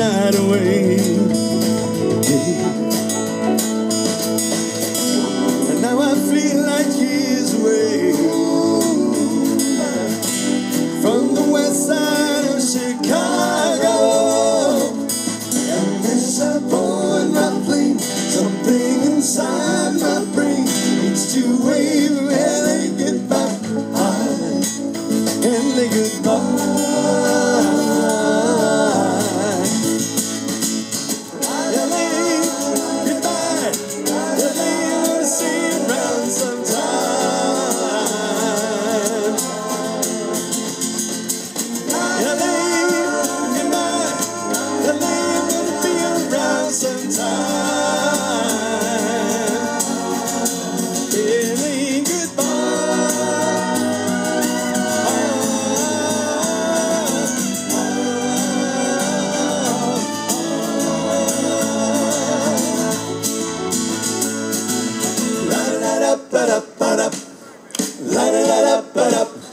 night away. And now I feel like years away from the west side of Chicago. And there's a boy in my plane, something inside my brain needs to wave LA goodbye, LA goodbye.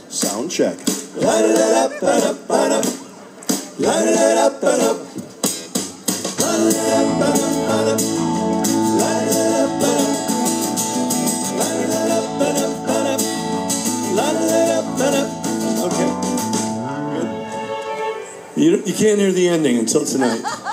Sound check. Okay. You can't hear the ending until tonight.